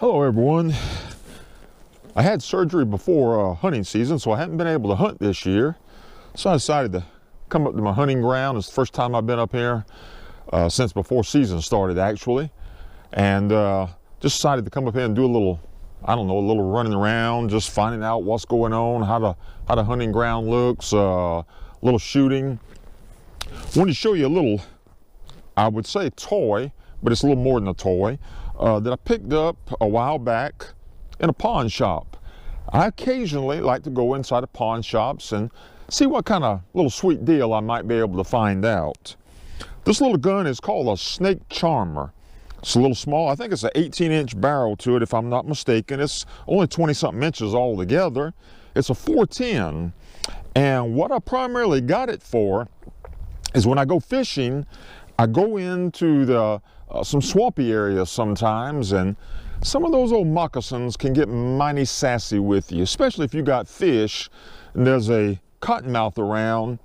Hello everyone. I had surgery before hunting season, so I haven't been able to hunt this year. So I decided to come up to my hunting ground. It's the first time I've been up here since before season started, actually. And just decided to come up here and do a little, a little running around, just finding out what's going on, how the hunting ground looks, a little shooting. I wanted to show you a little, I would say toy, but it's a little more than a toy, that I picked up a while back in a pawn shop. I occasionally like to go inside of pawn shops and see what kind of little sweet deal I might be able to find out. This little gun is called a snake charmer. It's a little small. I think it's an 18-inch barrel to it, if I'm not mistaken. It's only 20-something inches altogether. It's a 410. And what I primarily got it for is when I go fishing, I go into the some swampy areas sometimes, and some of those old moccasins can get mighty sassy with you, especially if you got fish and there's a cottonmouth around.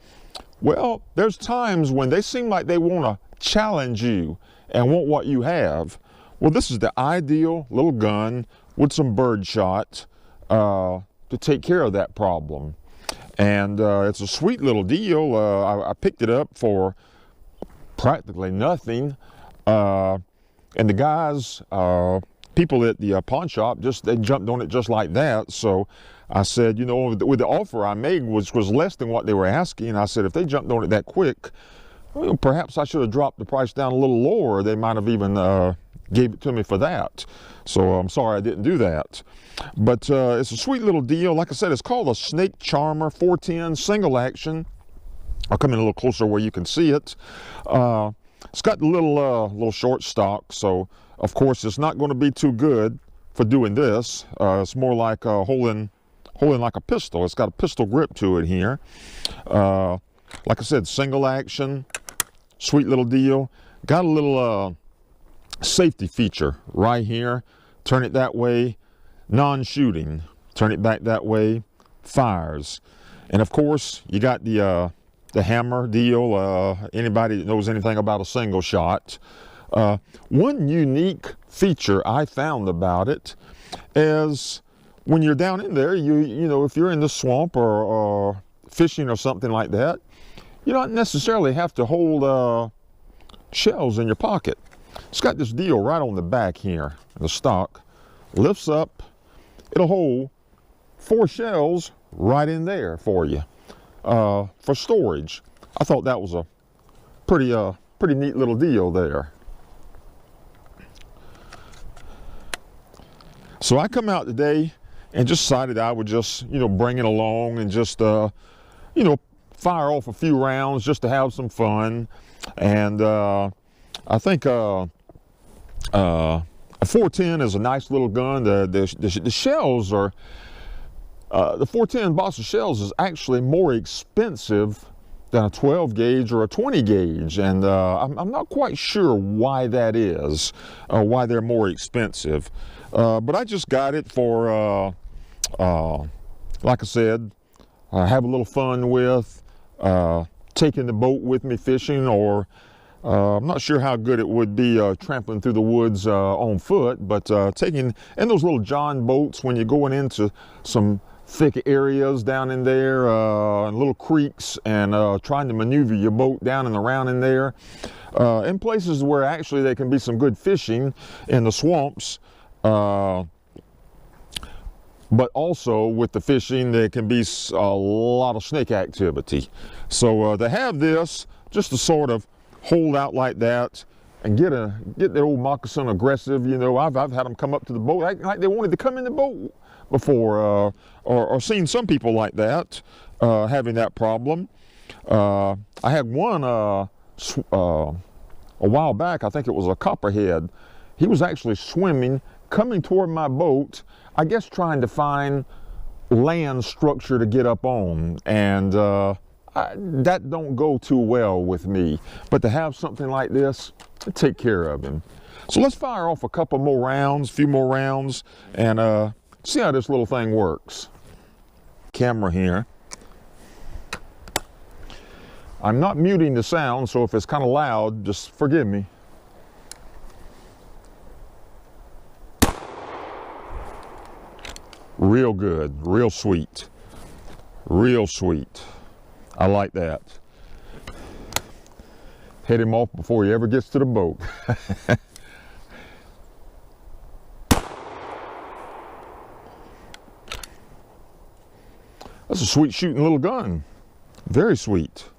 Well, there's times when they seem like they want to challenge you and want what you have. Well, this is the ideal little gun with some bird shot to take care of that problem. And it's a sweet little deal. I picked it up for practically nothing. And the guys, people at the pawn shop, they jumped on it just like that. So I said, you know, with the offer I made, which was less than what they were asking, I said, if they jumped on it that quick, well, perhaps I should have dropped the price down a little lower. They might have even gave it to me for that. So I'm sorry I didn't do that. But it's a sweet little deal. Like I said, it's called a snake charmer 410 single action. I'll come in a little closer where you can see it. It's got the little short stock, so of course it's not going to be too good for doing this. It's more like holding like a pistol. It's got a pistol grip to it here. Like I said, single action, sweet little deal. Got a little safety feature right here. Turn it that way, non-shooting. Turn it back that way, fires. And of course, you got the hammer deal. Anybody that knows anything about a single shot. One unique feature I found about it is when you're down in there, you know, if you're in the swamp or fishing or something like that, you don't necessarily have to hold shells in your pocket. It's got this deal right on the back here. The stock lifts up. It'll hold 4 shells right in there for you. For storage. I thought that was a pretty neat little deal there. So I come out today and just decided I would just, you know, bring it along and just, you know, fire off a few rounds just to have some fun. And I think a 410 is a nice little gun. The shells are. The 410 box of shells is actually more expensive than a 12 gauge or a 20 gauge, and I'm not quite sure why that is, why they're more expensive. But I just got it for, like I said, have a little fun with, taking the boat with me fishing, or I'm not sure how good it would be trampling through the woods on foot, but taking in those little John boats when you're going into some thick areas down in there, and little creeks, and trying to maneuver your boat down and around in there, in places where actually there can be some good fishing in the swamps, but also with the fishing there can be a lot of snake activity. So to have this just to sort of hold out like that and get the old moccasin aggressive, you know, I've had them come up to the boat acting like they wanted to come in the boat before, or seen some people like that having that problem. I had one a while back. I think it was a copperhead. He was actually swimming, coming toward my boat, I guess trying to find land structure to get up on, and that don't go too well with me. But to have something like this, take care of him. So let's fire off a couple more rounds, few more rounds, and see how this little thing works. Camera here. I'm not muting the sound, so if it's kind of loud, just forgive me. Real good, real sweet. Real sweet. I like that. Head him off before he ever gets to the boat. That's a sweet shooting little gun. Very sweet.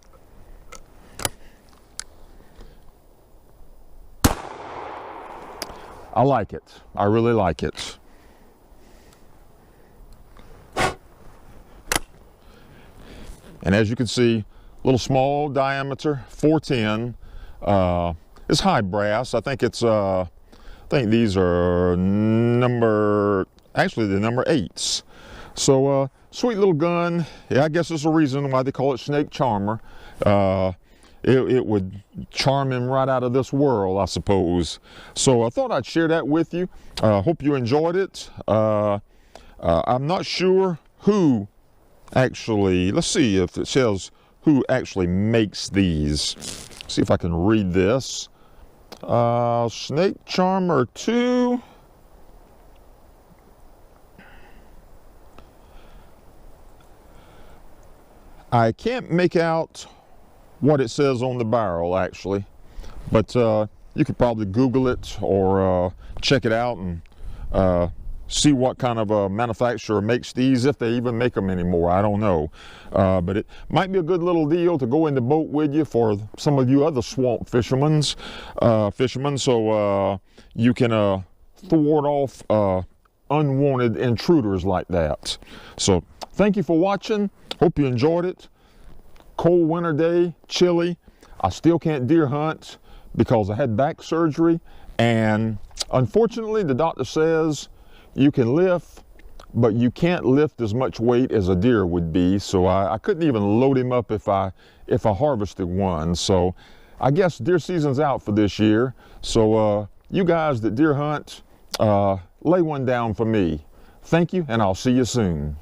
I like it. I really like it. And as you can see, little small diameter, 410. It's high brass. I think it's I think these are the number 8s. So sweet little gun. Yeah, I guess there's a reason why they call it Snake Charmer. It would charm him right out of this world, I suppose. So I thought I'd share that with you. Hope you enjoyed it. I'm not sure who actually, let's see if it says who actually makes these. See if I can read this. Snake Charmer 2. I can't make out what it says on the barrel actually, but you could probably Google it or check it out and see what kind of a manufacturer makes these, if they even make them anymore. I don't know, but it might be a good little deal to go in the boat with you for some of you other swamp fishermen, so you can thwart off unwanted intruders like that. So thank you for watching. Hope you enjoyed it. Cold winter day, chilly. I still can't deer hunt because I had back surgery, and unfortunately the doctor says you can lift, but you can't lift as much weight as a deer would be. So I couldn't even load him up if I harvested one. So I guess deer season's out for this year. So you guys that deer hunt, lay one down for me. Thank you, and I'll see you soon.